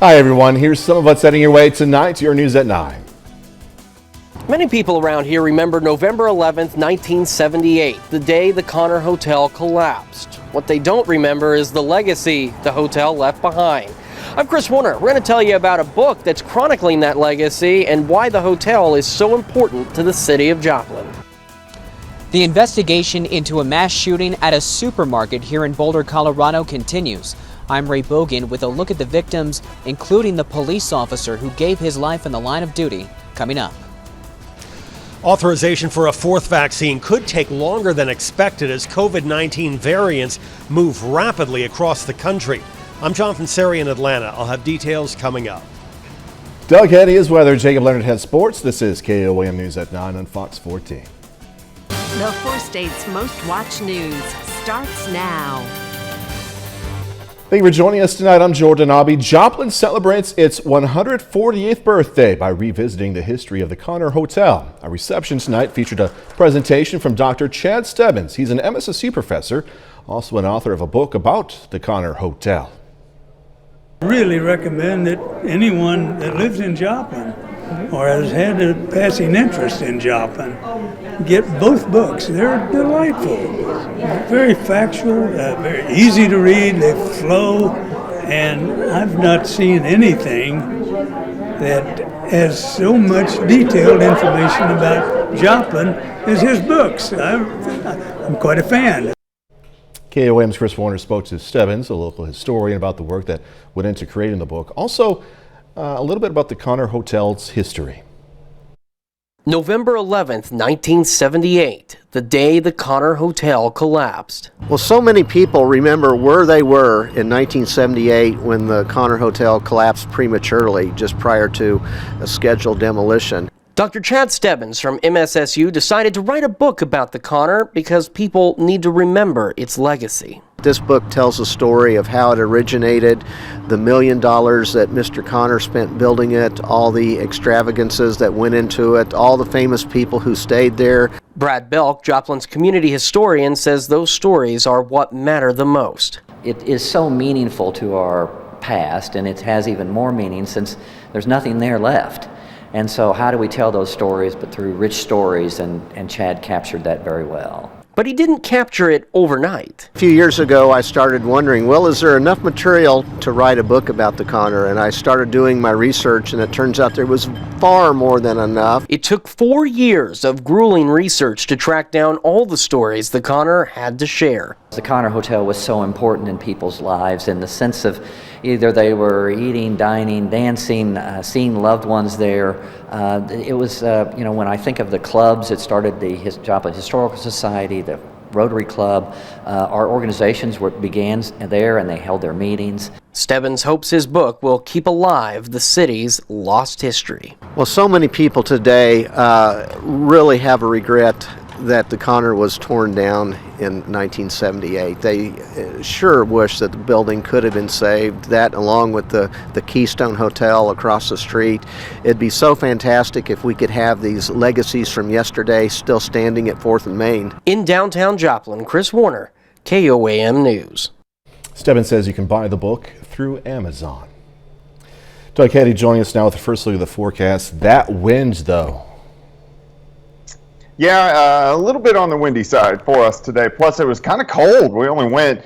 Hi everyone, here's some of what's heading your way tonight to your news at 9. Many people around here remember November 11th, 1978, the day the Connor Hotel collapsed. What they don't remember is the legacy the hotel left behind. I'm Chris Warner. We're going to tell you about a book that's chronicling that legacy and why the hotel is so important to the city of Joplin. The investigation into a mass shooting at a supermarket here in Boulder, Colorado continues. I'm Ray Bogan with a look at the victims, including the police officer who gave his life in the line of duty, coming up. Authorization for a fourth vaccine could take longer than expected as COVID-19 variants move rapidly across the country. I'm Jonathan Seri in Atlanta. I'll have details coming up. Doug Heddy is weather. Jacob Leonard has sports. This is KOAM News at 9 on Fox 14. The 4 states' most watched news starts now. Thank you for joining us tonight. I'm Jordan AUBEY. Joplin celebrates its 148th birthday by revisiting the history of the Connor Hotel. Our reception tonight featured a presentation from Dr. Chad Stebbins. He's an MSSU professor, also an author of a book about the Connor Hotel. I really recommend that anyone that lives in Joplin or has had a passing interest in Joplin get both books. They're delightful, very factual, very easy to read, they flow, and I've not seen anything that has so much detailed information about Joplin as his books. I'm quite a fan. KOAM's Chris Warner spoke to Stebbins, a local historian, about the work that went into creating the book. Also, a little bit about the Connor Hotel's history. November 11th, 1978, the day the Connor Hotel collapsed. Well, so many people remember where they were in 1978 when the Connor Hotel collapsed prematurely just prior to a scheduled demolition. Dr. Chad Stebbins from MSSU decided to write a book about the Connor because people need to remember its legacy. This book tells the story of how it originated, the $1 million that Mr. Connor spent building it, all the extravagances that went into it, all the famous people who stayed there. Brad Belk, Joplin's community historian, says those stories are what matter the most. It is so meaningful to our past, and it has even more meaning since there's nothing there left. And so how do we tell those stories but through rich stories, and Chad captured that very well. But he didn't capture it overnight. A few years ago I started wondering, well, is there enough material to write a book about the Connor? And I started doing my research, and it turns out there was far more than enough. It took 4 years of grueling research to track down all the stories the Connor had to share. The Connor Hotel was so important in people's lives in the sense of either they were eating, dining, dancing, seeing loved ones there. It was, when I think of the clubs, it started the Joplin Historical Society, the Rotary Club. Our organizations began there, and they held their meetings. Stebbins hopes his book will keep alive the city's lost history. Well, so many people today really have a regret that the Connor was torn down in 1978. They sure wish that the building could have been saved, that along with the Keystone Hotel across the street. It'd be so fantastic if we could have these legacies from yesterday still standing at 4th and Main. In downtown Joplin, Chris Warner, KOAM News. Stebbins says you can buy the book through Amazon. Doug Heddy joining us now with the first look at the forecast. That wind, though. Yeah, a little bit on the windy side for us today. Plus, it was kind of cold. We only went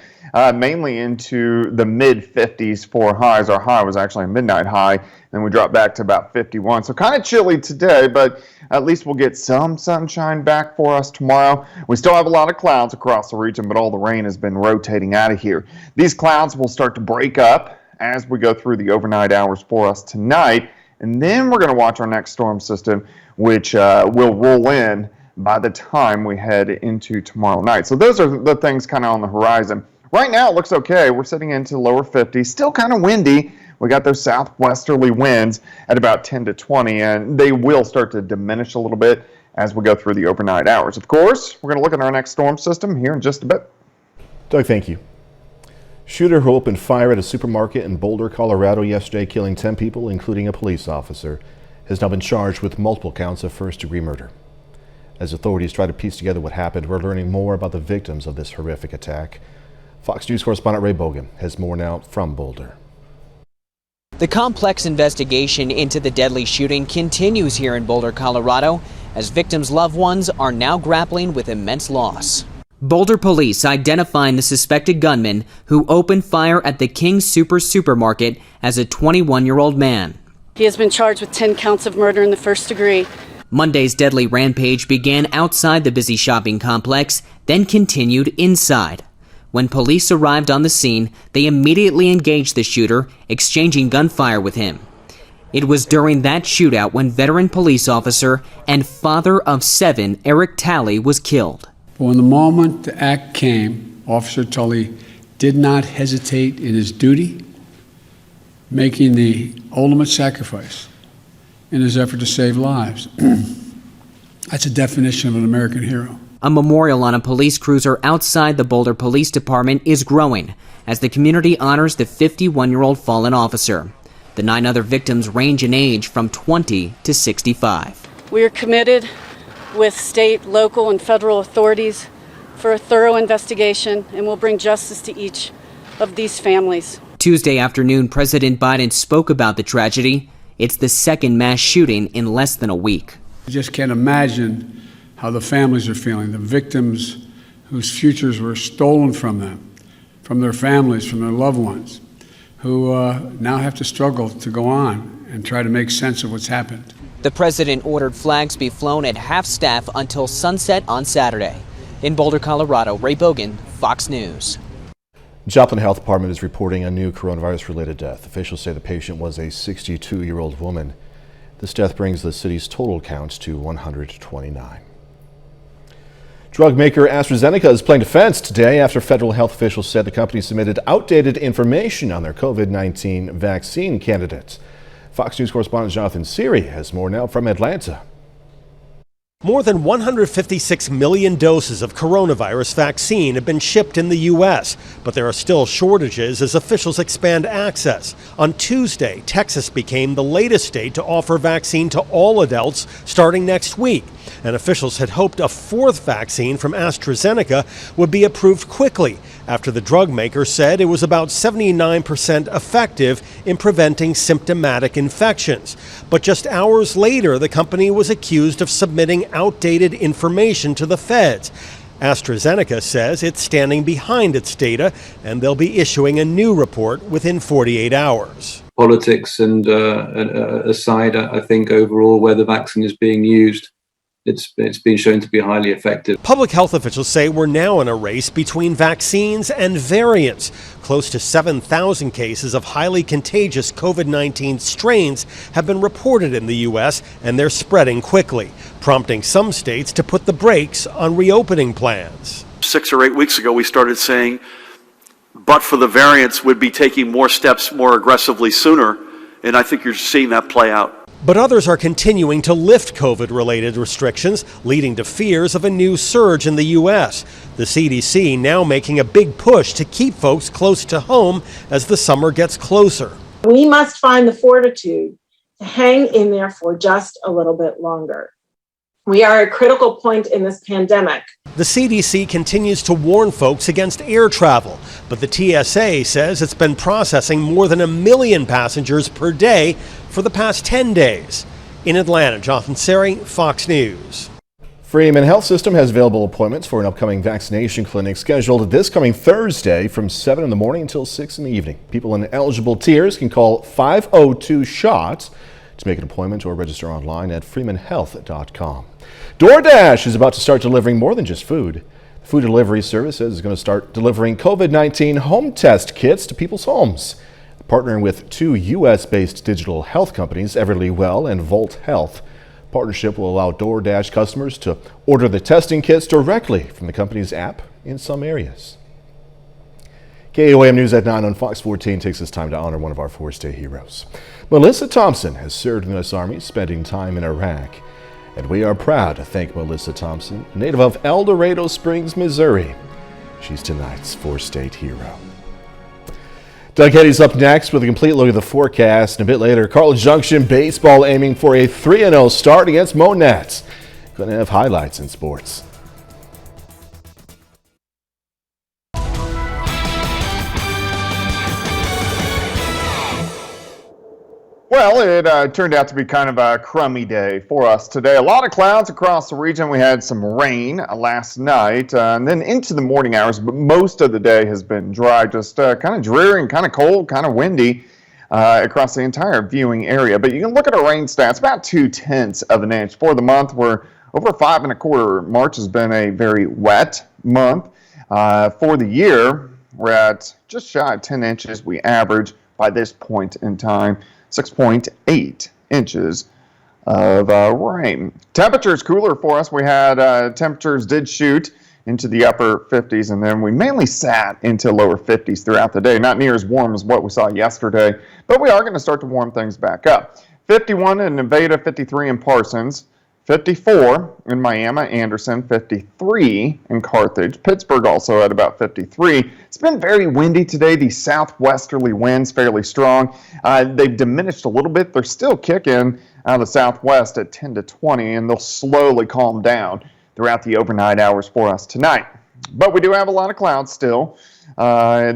mainly into the mid-50s for highs. Our high was actually a midnight high, and we dropped back to about 51. So kind of chilly today, but at least we'll get some sunshine back for us tomorrow. We still have a lot of clouds across the region, but all the rain has been rotating out of here. These clouds will start to break up as we go through the overnight hours for us tonight, and then we're going to watch our next storm system, which will roll in by the time we head into tomorrow night. So those are the things kind of on the horizon. Right now it looks okay. We're sitting into lower 50s, still kind of windy. We got those southwesterly winds at about 10 to 20, and they will start to diminish a little bit as we go through the overnight hours. Of course, we're going to look at our next storm system here in just a bit. Doug, thank you. Shooter who opened fire at a supermarket in Boulder, Colorado yesterday, killing 10 people, including a police officer, has now been charged with multiple counts of first-degree murder. As authorities try to piece together what happened, we're learning more about the victims of this horrific attack. Fox News correspondent Ray Bogan has more now from Boulder. The complex investigation into the deadly shooting continues here in Boulder, Colorado, as victims' loved ones are now grappling with immense loss. Boulder police identifying the suspected gunman who opened fire at the King Supermarket as a 21-year-old man. He has been charged with 10 counts of murder in the first degree. Monday's deadly rampage began outside the busy shopping complex, then continued inside. When police arrived on the scene, they immediately engaged the shooter, exchanging gunfire with him. It was during that shootout when veteran police officer and father of 7, Eric Talley, was killed. When the moment the act came, Officer Tully did not hesitate in his duty, making the ultimate sacrifice in his effort to save lives. That's a definition of an American hero. A memorial on a police cruiser outside the Boulder Police Department is growing as the community honors the 51-year-old fallen officer. The 9 other victims range in age from 20 to 65. We are committed with state, local, and federal authorities for a thorough investigation, and will bring justice to each of these families. Tuesday afternoon, President Biden spoke about the tragedy. It's the second mass shooting in less than a week. I just can't imagine how the families are feeling, the victims whose futures were stolen from them, from their families, from their loved ones, who now have to struggle to go on and try to make sense of what's happened. The president ordered flags be flown at half-staff until sunset on Saturday. In Boulder, Colorado, Ray Bogan, Fox News. Joplin Health Department is reporting a new coronavirus-related death. Officials say the patient was a 62-year-old woman. This death brings the city's total count to 129. Drug maker AstraZeneca is playing defense today after federal health officials said the company submitted outdated information on their COVID-19 vaccine candidates. Fox News correspondent Jonathan Seary has more now from Atlanta. More than 156 million doses of coronavirus vaccine have been shipped in the U.S., but there are still shortages as officials expand access. On Tuesday, Texas became the latest state to offer vaccine to all adults starting next week. And officials had hoped a 4th vaccine from AstraZeneca would be approved quickly after the drug maker said it was about 79% effective in preventing symptomatic infections. But just hours later, the company was accused of submitting outdated information to the feds. AstraZeneca says it's standing behind its data, and they'll be issuing a new report within 48 hours. Politics and aside, I think overall where the vaccine is being used, it's been shown to be highly effective. Public health officials say we're now in a race between vaccines and variants. Close to 7,000 cases of highly contagious COVID-19 strains have been reported in the U.S., and they're spreading quickly, prompting some states to put the brakes on reopening plans. 6 or 8 weeks ago, we started saying, but for the variants, we'd be taking more steps more aggressively sooner, and I think you're seeing that play out. But others are continuing to lift COVID-related restrictions, leading to fears of a new surge in the U.S. The CDC now making a big push to keep folks close to home as the summer gets closer. We must find the fortitude to hang in there for just a little bit longer. We are at a critical point in this pandemic. The CDC continues to warn folks against air travel, but the TSA says it's been processing more than 1 million passengers per day for the past 10 days. In Atlanta, Jonathan Seary, Fox News. Freeman Health System has available appointments for an upcoming vaccination clinic scheduled this coming Thursday from 7 in the morning until 6 in the evening. People in eligible tiers can call 502-SHOT to make an appointment or register online at freemanhealth.com. DoorDash is about to start delivering more than just food. The food delivery service is going to start delivering COVID-19 home test kits to people's homes. Partnering with 2 U.S.-based digital health companies, Everlywell and Volt Health. Partnership will allow DoorDash customers to order the testing kits directly from the company's app in some areas. KOAM News at 9 on Fox 14 takes this time to honor one of our Force Day heroes. Melissa Thompson has served in the U.S. Army, spending time in Iraq. And we are proud to thank Melissa Thompson, native of El Dorado Springs, Missouri. She's tonight's four-state hero. Doug Heddy's up next with a complete look at the forecast. And a bit later, Carl Junction baseball aiming for a 3-0 start against MONETT. Going to have highlights in sports. Well, it turned out to be kind of a crummy day for us today. A lot of clouds across the region. We had some rain last night and then into the morning hours, but most of the day has been dry, just kind of dreary and kind of cold, kind of windy across the entire viewing area. But you can look at our rain stats, about 0.2 of an inch. For the month, we're over 5.25. March has been a very wet month. For the year, we're at just shy of 10 inches. We average by this point in time 6.8 inches of rain. Temperatures cooler for us. We had temperatures did shoot into the upper 50s, and then we mainly sat into lower 50s throughout the day. Not near as warm as what we saw yesterday, but we are going to start to warm things back up. 51 in Nevada, 53 in Parsons, 54 in Miami, Anderson, 53 in Carthage. Pittsburgh also at about 53. It's been very windy today. The southwesterly winds fairly strong. They've diminished a little bit. They're still kicking out of the southwest at 10 to 20, and they'll slowly calm down throughout the overnight hours for us tonight. But we do have a lot of clouds still.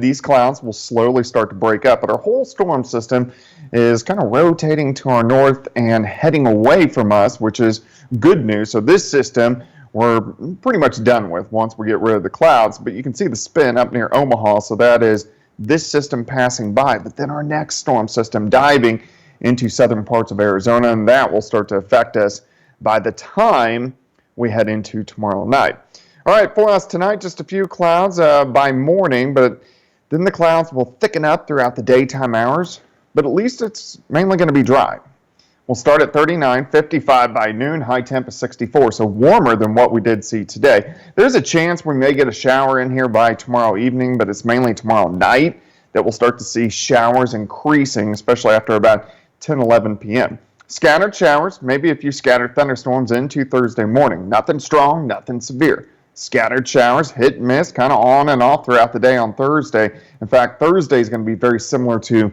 These clouds will slowly start to break up, but our whole storm system is kind of rotating to our north and heading away from us, which is good news. So this system we're pretty much done with once we get rid of the clouds, but you can see the spin up near Omaha, so that is this system passing by, but then our next storm system diving into southern parts of Arizona, and that will start to affect us by the time we head into tomorrow night. All right, for us tonight, just a few clouds by morning, but then the clouds will thicken up throughout the daytime hours, but at least it's mainly going to be dry. We'll start at 39, 55 by noon, high temp is 64, so warmer than what we did see today. There's a chance we may get a shower in here by tomorrow evening, but it's mainly tomorrow night that we'll start to see showers increasing, especially after about 10, 11 p.m. Scattered showers, maybe a few scattered thunderstorms into Thursday morning. Nothing strong, nothing severe. Scattered showers, hit and miss, kind of on and off throughout the day on Thursday. In fact, Thursday is going to be very similar to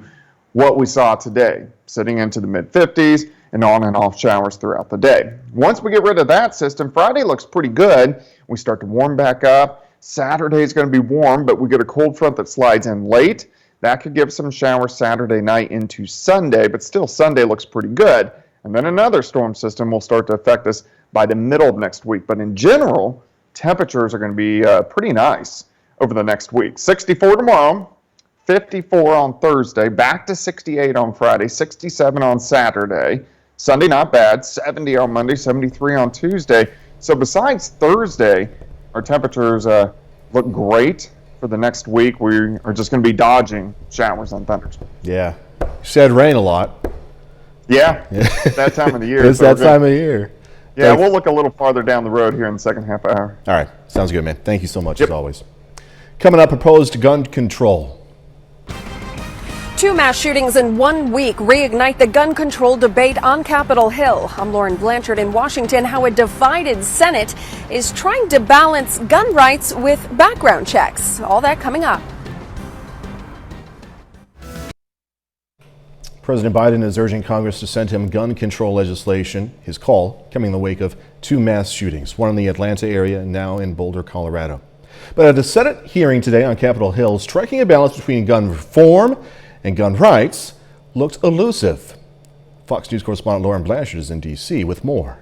what we saw today, sitting into the mid-50s and on and off showers throughout the day. Once we get rid of that system, Friday looks pretty good. We start to warm back up. Saturday is going to be warm, but we get a cold front that slides in late. That could give some showers Saturday night into Sunday, but still Sunday looks pretty good. And then another storm system will start to affect us by the middle of next week. But in general, temperatures are going to be pretty nice over the next week. 64 tomorrow, 54 on Thursday, back to 68 on Friday, 67 on Saturday. Sunday, not bad, 70 on Monday, 73 on Tuesday. So besides Thursday, our temperatures look great for the next week. We are just going to be dodging showers and thunderstorms. Yeah. You said rain a lot. Yeah. It's that time of the year. It's that time of year. Yeah, we'll look a little farther down the road here in the second half hour. All right. Sounds good, man. Thank you so much, as always. Coming up, proposed gun control. 2 mass shootings in 1 week reignite the gun control debate on Capitol Hill. I'm Lauren Blanchard in Washington. How a divided Senate is trying to balance gun rights with background checks. All that coming up. President Biden is urging Congress to send him gun control legislation. His call coming in the wake of 2 mass shootings, one in the Atlanta area and now in Boulder, Colorado. But at a Senate hearing today on Capitol Hill, striking a balance between gun reform and gun rights looked elusive. Fox News correspondent Lauren Blanchard is in D.C. with more.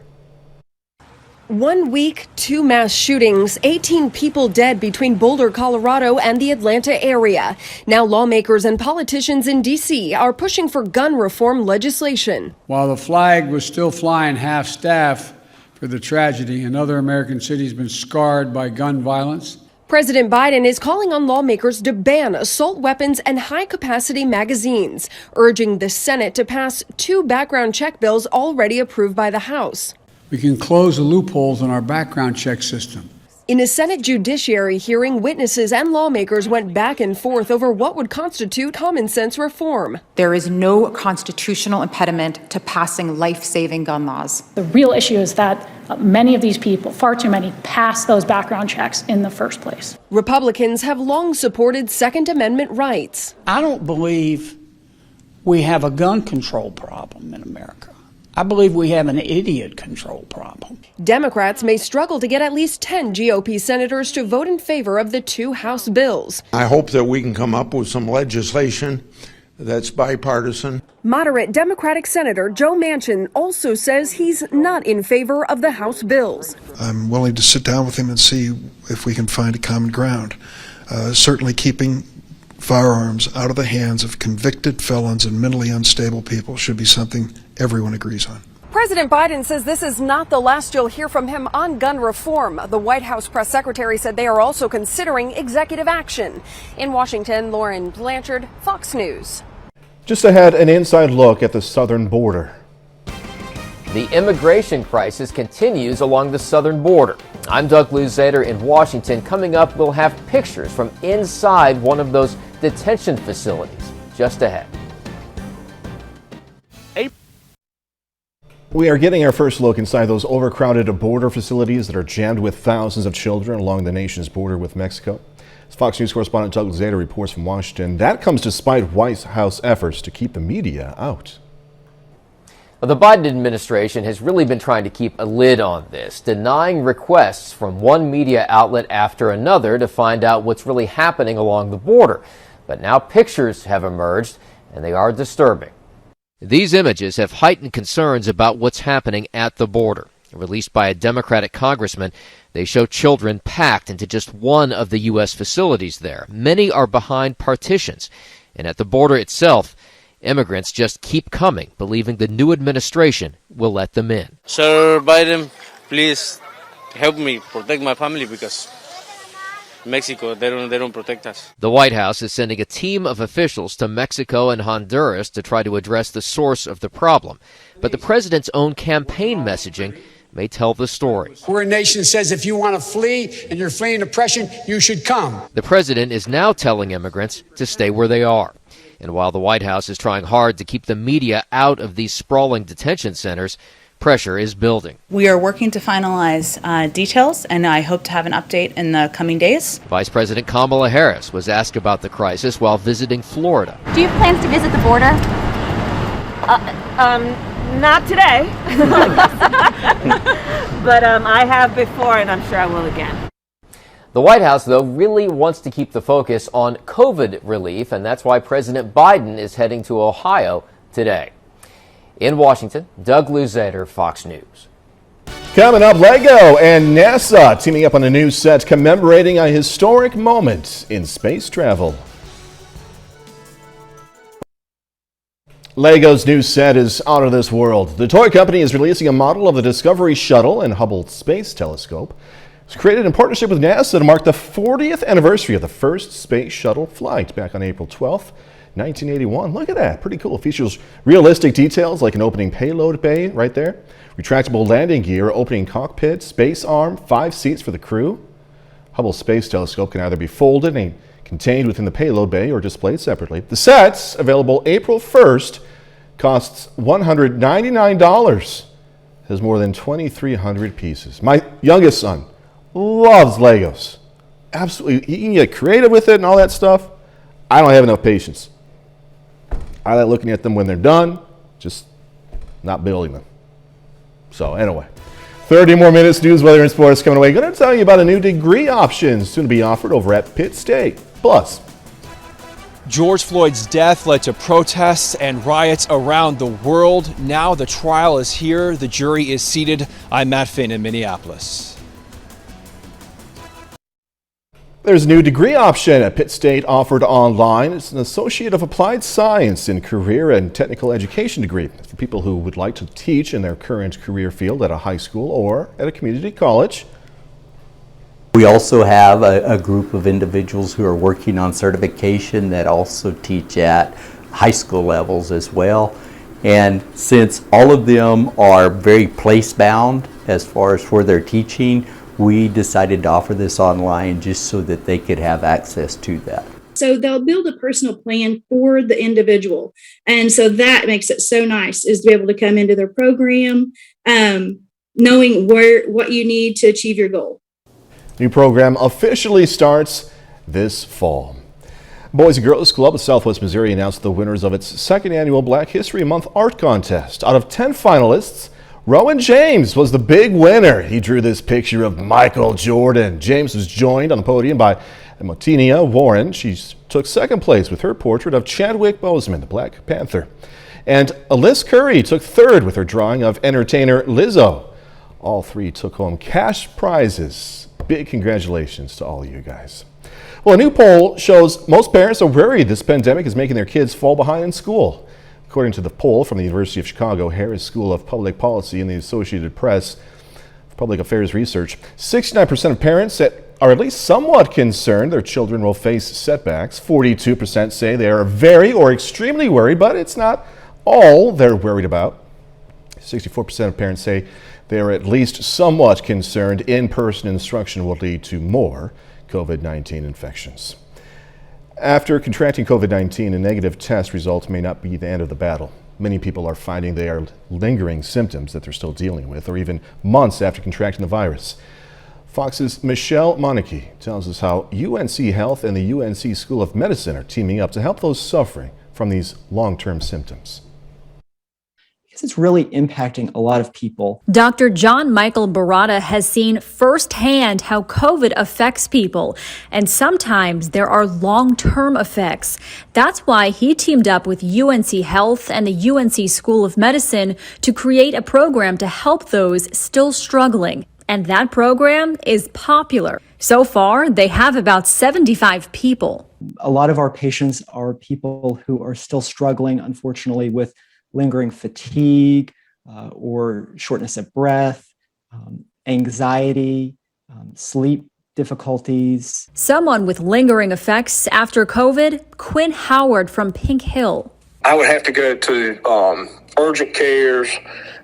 1 week, 2 mass shootings, 18 people dead between Boulder, Colorado and the Atlanta area. Now lawmakers and politicians in D.C. are pushing for gun reform legislation. While the flag was still flying half-staff for the tragedy, another American city has been scarred by gun violence. President Biden is calling on lawmakers to ban assault weapons and high-capacity magazines, urging the Senate to pass 2 background check bills already approved by the House. We can close the loopholes in our background check system. In a Senate judiciary hearing, witnesses and lawmakers went back and forth over what would constitute common sense reform. There is no constitutional impediment to passing life-saving gun laws. The real issue is that many of these people, far too many, pass those background checks in the first place. Republicans have long supported Second Amendment rights. I don't believe we have a gun control problem in America. I believe we have an idiot control problem. Democrats may struggle to get at least 10 GOP senators to vote in favor of the 2 House bills. I hope that we can come up with some legislation that's bipartisan. Moderate Democratic Senator Joe Manchin also says he's not in favor of the House bills. I'm willing to sit down with him and see if we can find a common ground. Certainly keeping firearms out of the hands of convicted felons and mentally unstable people should be something everyone agrees on. President Biden says this is not the last you'll hear from him on gun reform. The White House press secretary said they are also considering executive action. In Washington, Lauren Blanchard, Fox News. Just ahead, an inside look at the southern border. The immigration crisis continues along the southern border. I'm Doug Luzader in Washington. Coming up, we'll have pictures from inside one of those detention facilities. Just ahead. We are getting our first look inside those overcrowded border facilities that are jammed with thousands of children along the nation's border with Mexico. As Fox News correspondent Doug Luzader reports from Washington, that comes despite White House efforts to keep the media out. The Biden administration has really been trying to keep a lid on this, denying requests from one media outlet after another to find out what's really happening along the border. But now pictures have emerged, and they are disturbing. These images have heightened concerns about what's happening at the border. Released by a Democratic congressman, they show children packed into just one of the U.S. facilities there. Many are behind partitions, and at the border itself, immigrants just keep coming, believing the new administration will let them in. Sir Biden, please help me protect my family because Mexico, they don't protect us. The White House is sending a team of officials to Mexico and Honduras to try to address the source of the problem. But the president's own campaign messaging may tell the story. We're a nation that says if you want to flee and you're fleeing oppression, you should come. The president is now telling immigrants to stay where they are. And while the White House is trying hard to keep the media out of these sprawling detention centers, pressure is building. We are working to finalize details, and I hope to have an update in the coming days. Vice President Kamala Harris was asked about the crisis while visiting Florida. Do you have plans to visit the border? Not today, but I have before, and I'm sure I will again. The White House, though, really wants to keep the focus on COVID relief, and that's why President Biden is heading to Ohio today. In Washington, Doug Luzader, Fox News. Coming up, Lego and NASA teaming up on a new set commemorating a historic moment in space travel. Lego's new set is out of this world. The toy company is releasing a model of the Discovery Shuttle and Hubble Space Telescope. It's created in partnership with NASA to mark the 40th anniversary of the first space shuttle flight back on April 12th. 1981. Look at that. Pretty cool. It features realistic details like an opening payload bay right there, retractable landing gear, opening cockpit, space arm, 5 seats for the crew. Hubble Space Telescope can either be folded and contained within the payload bay or displayed separately. The set, available April 1st, costs $199. Has more than 2,300 pieces. My youngest son loves Legos. Absolutely. You can get creative with it and all that stuff. I don't have enough patience. I like looking at them when they're done, just not building them. So anyway, 30 more minutes, news, weather, and sports coming away. Going to tell you about a new degree option soon to be offered over at Pitt State. Plus, George Floyd's death led to protests and riots around the world. Now the trial is here. The jury is seated. I'm Matt Finn in Minneapolis. there's a new degree option at Pitt State offered online. It's an Associate of Applied Science in Career and Technical Education degree for people who would like to teach in their current career field at a high school or at a community college. We also have a group of individuals who are working on certification that also teach at high school levels as well. And since all of them are very place-bound as far as where they're teaching, we decided to offer this online just so that they could have access to that. So they'll build a personal plan for the individual. And so that makes it so nice, is to be able to come into their program, knowing what you need to achieve your goal. New program officially starts this fall. Boys and Girls Club of Southwest Missouri announced the winners of its second annual Black History Month art contest. Out of 10 finalists, Rowan James was the big winner. He drew this picture of Michael Jordan. James was joined on the podium by And Motinia Warren, she took second place with her portrait of Chadwick Boseman, the Black Panther. And Alyssa Curry took third with her drawing of entertainer Lizzo. All three took home cash prizes. Big congratulations to all of you guys. Well, a new poll shows most parents are worried this pandemic is making their kids fall behind in school. According to the poll from the University of Chicago Harris School of Public Policy and the Associated Press Public Affairs Research, 69% of parents are at least somewhat concerned their children will face setbacks. 42% say they are very or extremely worried, but it's not all they're worried about. 64% of parents say they are at least somewhat concerned in-person instruction will lead to more COVID-19 infections. After contracting COVID-19, a negative test result may not be the end of the battle. Many people are finding they are lingering symptoms that they're still dealing with, or even months after contracting the virus. Fox's Michelle Moneke tells us how UNC Health and the UNC School of Medicine are teaming up to help those suffering from these long-term symptoms. It's really impacting a lot of people. Dr. John Michael Barada has seen firsthand how COVID affects people, and sometimes there are long-term effects. That's why he teamed up with UNC Health and the UNC School of Medicine to create a program to help those still struggling. And that program is popular. So far, they have about 75 people. A lot of our patients are people who are still struggling, unfortunately, with lingering fatigue or shortness of breath, anxiety, sleep difficulties. Someone with lingering effects after COVID, Quinn Howard from Pink Hill. I would have to go to urgent cares,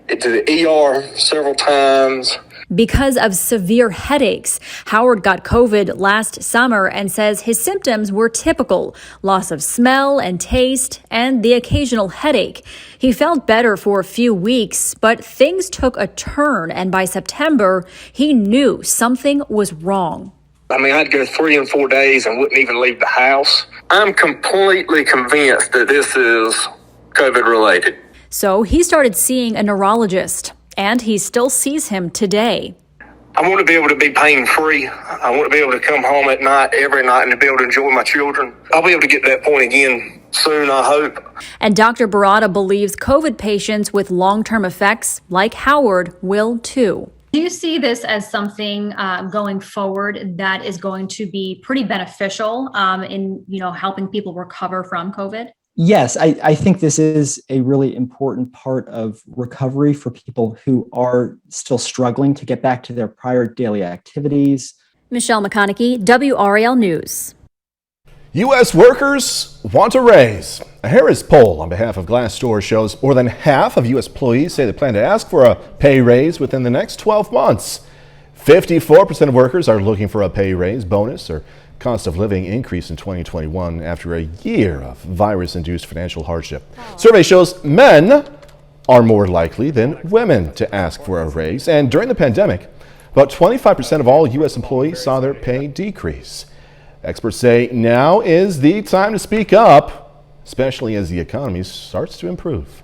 to the ER several times. Because of severe headaches. Howard got COVID last summer and says his symptoms were typical: loss of smell and taste, and the occasional headache. He felt better for a few weeks, but things took a turn, and by September, he knew something was wrong. I mean, I'd go 3 and 4 days and wouldn't even leave the house. I'm completely convinced that this is COVID related. So he started seeing a neurologist. And he still sees him today. I want to be able to be pain-free. I want to be able to come home at night, every night, and to be able to enjoy my children. I'll be able to get to that point again soon, I hope. And Dr. Barada believes COVID patients with long-term effects, like Howard, will too. Do you see this as something going forward that is going to be pretty beneficial in helping people recover from COVID? Yes, I think this is a really important part of recovery for people who are still struggling to get back to their prior daily activities. Michelle McConaughey, WRAL News. U.S. workers want a raise. A Harris poll on behalf of Glassdoor shows more than half of U.S. employees say they plan to ask for a pay raise within the next 12 months. 54% of workers are looking for a pay raise, bonus, or cost of living increase in 2021 after a year of virus-induced financial hardship. Survey shows men are more likely than women to ask for a raise, and during the pandemic, about 25% of all U.S. employees saw their pay decrease. Experts say now is the time to speak up, especially as the economy starts to improve.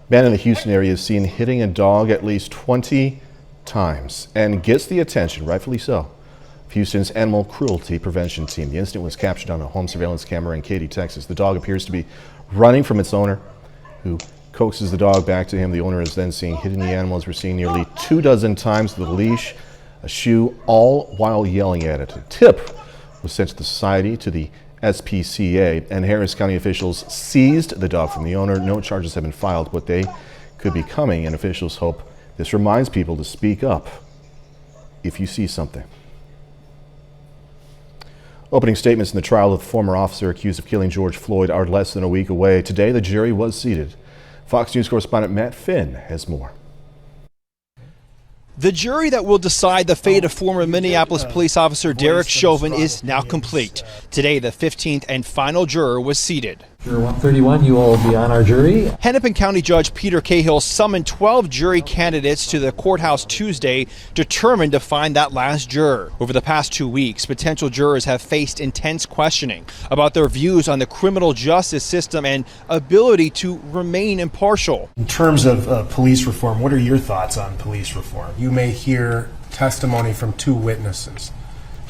Man in the Houston area is seen hitting a dog at least 20 times and gets the attention, rightfully so, Houston's Animal Cruelty Prevention Team. The incident was captured on a home surveillance camera in Katy, Texas. The dog appears to be running from its owner, who coaxes the dog back to him. The owner is then seen hitting the animal, as we're seeing, nearly 24 times with a leash, a shoe, all while yelling at it. A tip was sent to the society, to the SPCA, and Harris County officials seized the dog from the owner. No charges have been filed, but they could be coming, and officials hope this reminds people to speak up if you see something. Opening statements in the trial of the former officer accused of killing George Floyd are less than a week away. Today, the jury was seated. Fox News correspondent Matt Finn has more. The jury that will decide the fate of former Minneapolis police officer Derek Chauvin is now complete. Today, the 15th and final juror was seated. Juror 131, you will be on our jury. Hennepin County Judge Peter Cahill summoned 12 jury candidates to the courthouse Tuesday, determined to find that last juror. Over the past 2 weeks, potential jurors have faced intense questioning about their views on the criminal justice system and ability to remain impartial. In terms of police reform, what are your thoughts on police reform? You may hear testimony from two witnesses.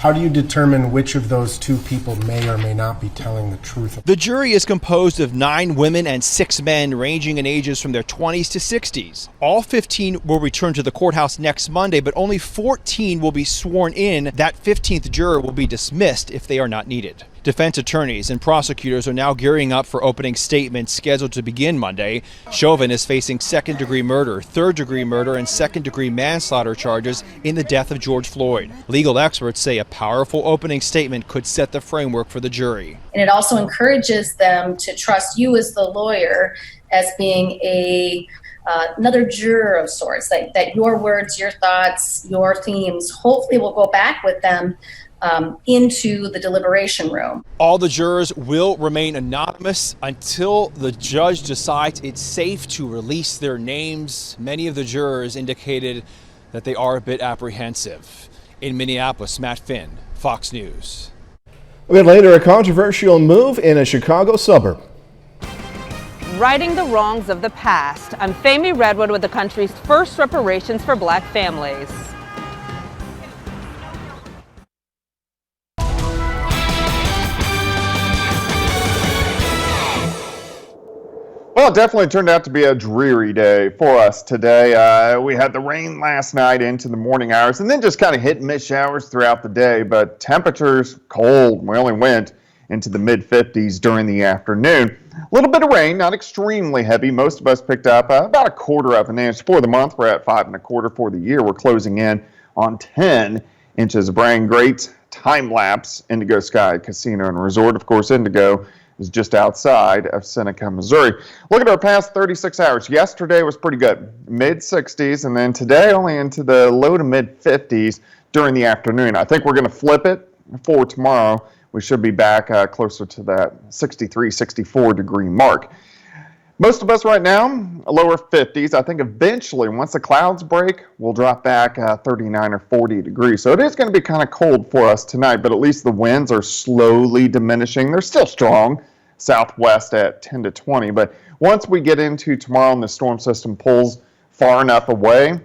How do you determine which of those two people may or may not be telling the truth? The jury is composed of 9 women and 6 men ranging in ages from their 20s to 60s. All 15 will return to the courthouse next Monday, but only 14 will be sworn in. That 15th juror will be dismissed if they are not needed. Defense attorneys and prosecutors are now gearing up for opening statements scheduled to begin Monday. Chauvin is facing second-degree murder, third-degree murder, and second-degree manslaughter charges in the death of George Floyd. Legal experts say a powerful opening statement could set the framework for the jury. And it also encourages them to trust you as the lawyer as being another juror of sorts, that your words, your thoughts, your themes hopefully will go back with them into the deliberation room. All the jurors will remain anonymous until the judge decides it's safe to release their names. Many of the jurors indicated that they are a bit apprehensive. In Minneapolis, Matt Finn, Fox News. A bit later, a controversial move in a Chicago suburb. Righting the wrongs of the past. I'm Famie Redwood with the country's first reparations for Black families. Well, it definitely turned out to be a dreary day for us today. We had the rain last night into the morning hours and then just kind of hit and miss showers throughout the day, but temperatures cold. We only went into the mid-50s during the afternoon. A little bit of rain, not extremely heavy. Most of us picked up about 1/4 of an inch for the month. We're at 5 1/4 for the year. We're closing in on 10 inches of rain. Great time-lapse Indigo Sky Casino and Resort. Of course, Indigo is just outside of Seneca, Missouri. Look at our past 36 hours. Yesterday was pretty good, mid-60s, and then today only into the low to mid-50s during the afternoon. I think we're going to flip it for tomorrow. We should be back closer to that 63, 64 degree mark. Most of us right now, lower 50s. I think eventually, once the clouds break, we'll drop back 39 or 40 degrees. So it is going to be kind of cold for us tonight, but at least the winds are slowly diminishing. They're still strong, southwest at 10 to 20. But once we get into tomorrow and the storm system pulls far enough away,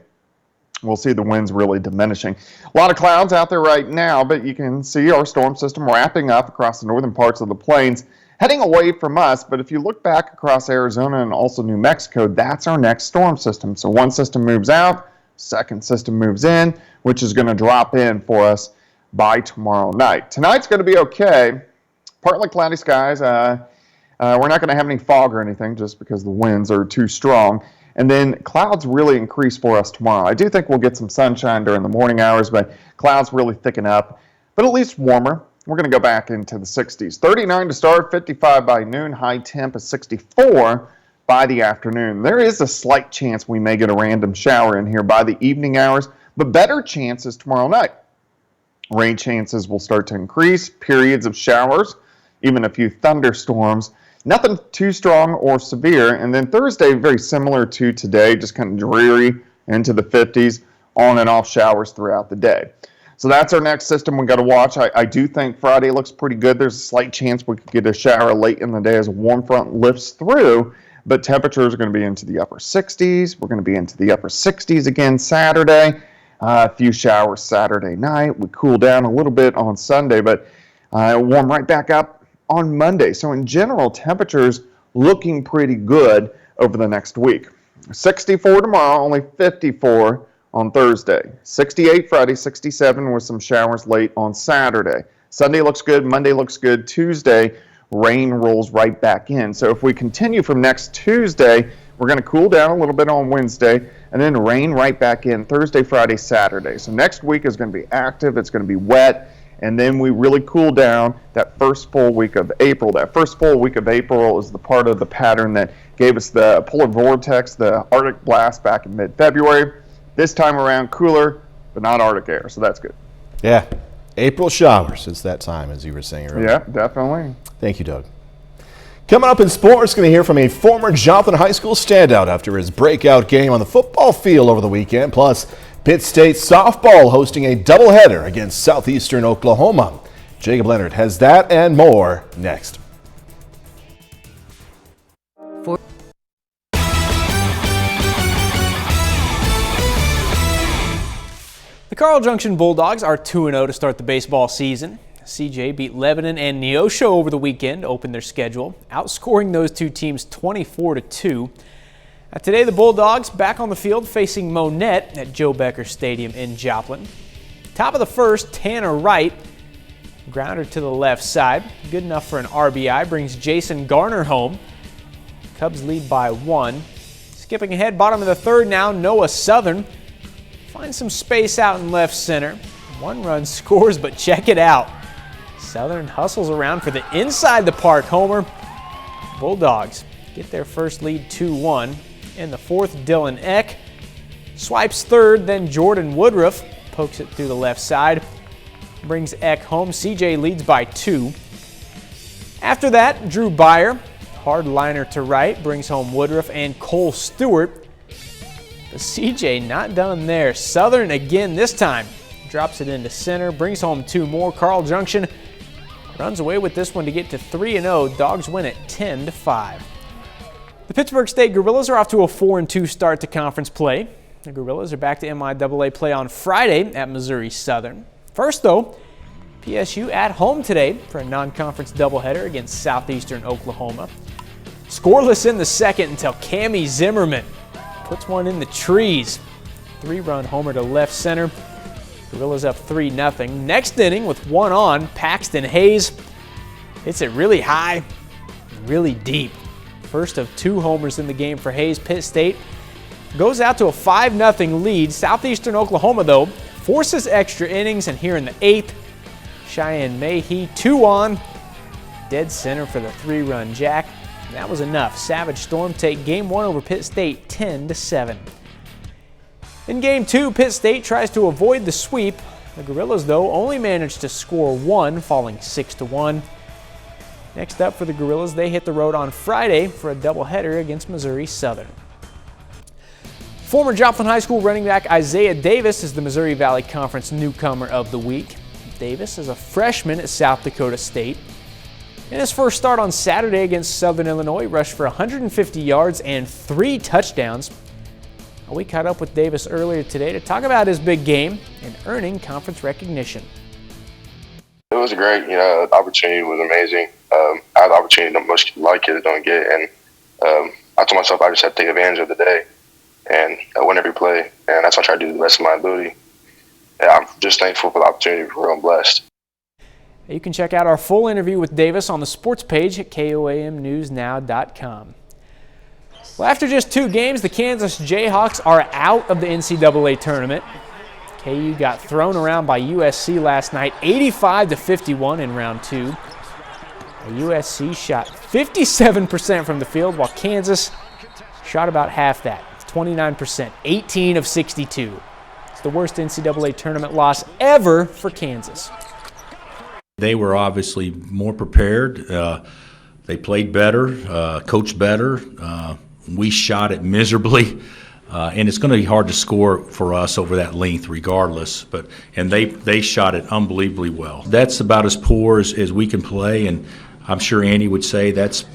we'll see the winds really diminishing. A lot of clouds out there right now, but you can see our storm system wrapping up across the northern parts of the plains, heading away from us. But if you look back across Arizona and also New Mexico, that's our next storm system. So one system moves out, second system moves in, which is going to drop in for us by tomorrow night. Tonight's going to be okay. Partly cloudy skies. We're not going to have any fog or anything just because the winds are too strong. And then clouds really increase for us tomorrow. I do think we'll get some sunshine during the morning hours, but clouds really thicken up, but at least warmer. We're going to go back into the 60s. 39 to start, 55 by noon, high temp is 64 by the afternoon. There is a slight chance we may get a random shower in here by the evening hours, but better chances tomorrow night. Rain chances will start to increase, periods of showers, even a few thunderstorms. Nothing too strong or severe. And then Thursday, very similar to today, just kind of dreary into the 50s, on and off showers throughout the day. So that's our next system we got to watch. I do think Friday looks pretty good. There's a slight chance we could get a shower late in the day as a warm front lifts through, but temperatures are going to be into the upper 60s. We're going to be into the upper 60s again Saturday. A few showers Saturday night. We cool down a little bit on Sunday, but warm right back up on Monday. So in general, temperatures looking pretty good over the next week. 64 tomorrow, only 54 on Thursday. 68 Friday, 67 with some showers late on Saturday. Sunday looks good, Monday looks good. Tuesday, rain rolls right back in. So if we continue from next Tuesday, we're going to cool down a little bit on Wednesday and then rain right back in Thursday, Friday, Saturday. So next week is going to be active, it's going to be wet, and then we really cool down that first full week of April. That first full week of April is the part of the pattern that gave us the polar vortex, the Arctic blast back in mid-February. This time around, cooler, but not Arctic air, so that's good. Yeah, April showers. It's that time, as you were saying earlier. Yeah, definitely. Thank you, Doug. Coming up in sports, going to hear from a former Joplin High School standout after his breakout game on the football field over the weekend. Plus, Pitt State softball hosting a doubleheader against Southeastern Oklahoma. Jacob Leonard has that and more next. The Carl Junction Bulldogs are 2-0 to start the baseball season. CJ beat Lebanon and Neosho over the weekend to open their schedule, outscoring those two teams 24-2. Today, the Bulldogs back on the field facing MONETT at Joe Becker Stadium in Joplin. Top of the first, Tanner Wright, grounder to the left side. Good enough for an RBI, brings Jason Garner home. Cubs lead by 1. Skipping ahead, bottom of the third now, Noah Southern finds some space out in left center. 1 run scores, but check it out. Southern hustles around for the inside the park homer. Bulldogs get their first lead 2-1. In the fourth, Dylan Eck swipes third, then Jordan Woodruff pokes it through the left side. Brings Eck home. CJ leads by 2. After that, Drew Byer, hard liner to right, brings home Woodruff and Cole Stewart. But CJ not done there. Southern again this time. Drops it into center, brings home 2 more. Carl Junction runs away with this one to get to 3-0. Dogs win it 10-5. The Pittsburgh State Gorillas are off to a 4-2 start to conference play. The Gorillas are back to MIAA play on Friday at Missouri Southern. First, though, PSU at home today for a non-conference doubleheader against Southeastern Oklahoma. Scoreless in the second until Cammie Zimmerman puts one in the trees. 3-run homer to left center. Gorillas up 3-0. Next inning with 1 on, Paxton Hayes hits it really high, really deep. First of 2 homers in the game for Hayes. Pitt State goes out to a 5-0 lead. Southeastern Oklahoma, though, forces extra innings, and here in the 8th, Cheyenne Mayhe 2 on, dead center for the 3-run jack. And that was enough. Savage Storm take game 1 over Pitt State 10-7. In game 2, Pitt State tries to avoid the sweep. The Gorillas, though, only managed to score 1, falling 6-1. Next up for the Gorillas, they hit the road on Friday for a doubleheader against Missouri Southern. Former Joplin High School running back Isaiah Davis is the Missouri Valley Conference Newcomer of the Week. Davis is a freshman at South Dakota State. In his first start on Saturday against Southern Illinois, rushed for 150 yards and 3 touchdowns. We caught up with Davis earlier today to talk about his big game and earning conference recognition. It was great. The opportunity was amazing. I had the opportunity that most like kids don't get, and I told myself I just had to take advantage of the day and win every play, and that's what I try to do to the best of my ability. And I'm just thankful for the opportunity. I'm blessed. You can check out our full interview with Davis on the sports page at KOAMnewsnow.com. Well, after just 2 games, the Kansas Jayhawks are out of the NCAA tournament. KU got thrown around by USC last night, 85-51 in round 2. USC shot 57% from the field, while Kansas shot about half that, 29%, 18 of 62. It's the worst NCAA tournament loss ever for Kansas. They were obviously more prepared. They played better, coached better. We shot it miserably. And it's going to be hard to score for us over that length regardless. And they shot it unbelievably well. That's about as poor as we can play, and I'm sure Andy would say that's,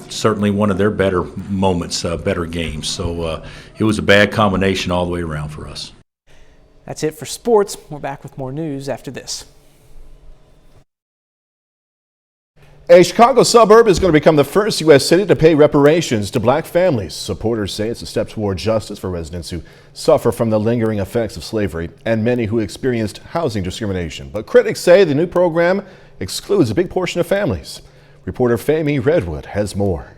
certainly one of their better moments, better games. So it was a bad combination all the way around for us. That's it for sports. We're back with more news after this. A Chicago suburb is going to become the first U.S. city to pay reparations to black families. Supporters say it's a step toward justice for residents who suffer from the lingering effects of slavery and many who experienced housing discrimination. But critics say the new program excludes a big portion of families. Reporter Fahmy Redwood has more.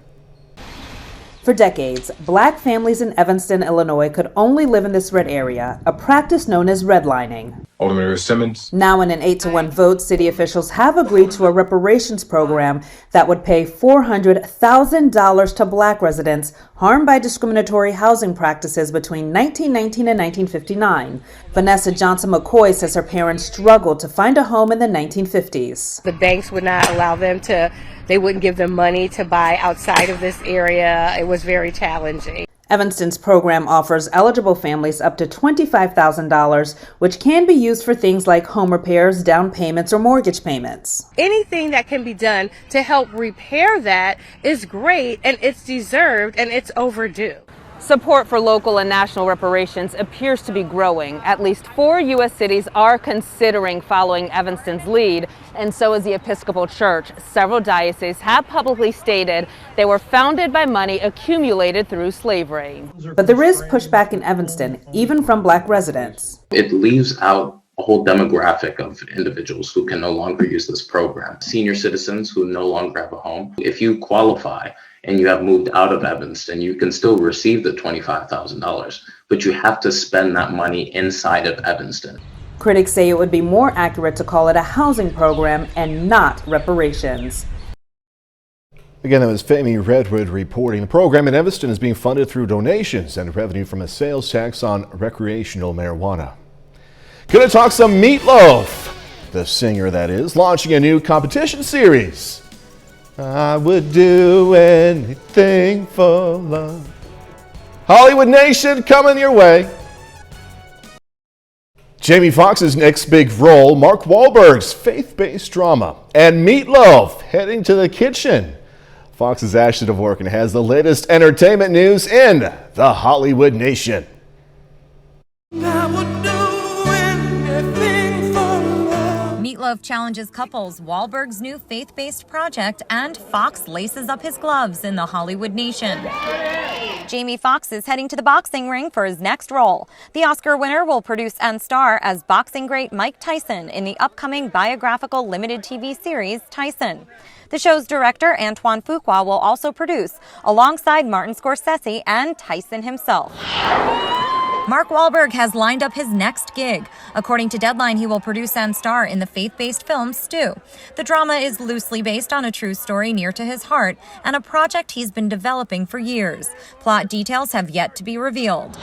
For decades, black families in Evanston, Illinois could only live in this red area, a practice known as redlining. Alderman Simmons. Now in an 8-1 vote, city officials have agreed to a reparations program that would pay $400,000 to black residents harmed by discriminatory housing practices between 1919 and 1959. Vanessa Johnson McCoy says her parents struggled to find a home in the 1950s. The banks would not allow them to, they wouldn't give them money to buy outside of this area. It was very challenging. Evanston's program offers eligible families up to $25,000, which can be used for things like home repairs, down payments, or mortgage payments. Anything that can be done to help repair that is great, and it's deserved, and it's overdue. Support for local and national reparations appears to be growing. At least 4 U.S. cities are considering following Evanston's lead, and so is the Episcopal Church. Several dioceses have publicly stated they were founded by money accumulated through slavery. But there is pushback in Evanston, even from Black residents. It leaves out a whole demographic of individuals who can no longer use this program. Senior citizens who no longer have a home. If you qualify and you have moved out of Evanston, you can still receive the $25,000, but you have to spend that money inside of Evanston. Critics say it would be more accurate to call it a housing program and not reparations. Again, that was Femi Redwood reporting. The program in Evanston is being funded through donations and revenue from a sales tax on recreational marijuana. Gonna talk some Meatloaf. The singer, that is, launching a new competition series. I would do anything for love. Hollywood Nation coming your way. Jamie Foxx's next big role, Mark Wahlberg's faith-based drama, and Meatloaf heading to the kitchen. Fox's Ashley Dvorkin has the latest entertainment news in the Hollywood Nation. Meatloaf challenges couples, Wahlberg's new faith-based project, and Fox laces up his gloves in the Hollywood Nation. Jamie Foxx is heading to the boxing ring for his next role. The Oscar winner will produce and star as boxing great Mike Tyson in the upcoming biographical limited TV series, Tyson. The show's director, Antoine Fuqua, will also produce, alongside Martin Scorsese and Tyson himself. Mark Wahlberg has lined up his next gig. According to Deadline, he will produce and star in the faith-based film Stew. The drama is loosely based on a true story near to his heart and a project he's been developing for years. Plot details have yet to be revealed.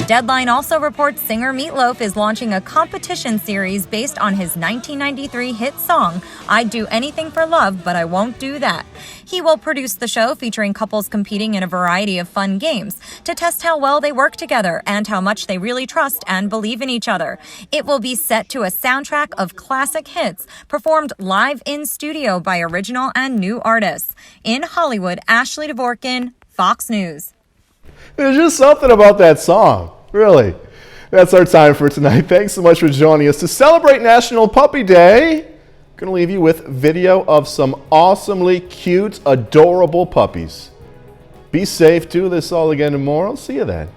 Deadline also reports singer Meatloaf is launching a competition series based on his 1993 hit song, I'd Do Anything for Love, But I Won't Do That. He will produce the show featuring couples competing in a variety of fun games to test how well they work together and how much they really trust and believe in each other. It will be set to a soundtrack of classic hits performed live in studio by original and new artists. In Hollywood, Ashley Dvorkin, Fox News. There's just something about that song, really. That's our time for tonight. Thanks so much for joining us to celebrate National Puppy Day. Going to leave you with video of some awesomely cute, adorable puppies. Be safe. Do this all again tomorrow. See you then.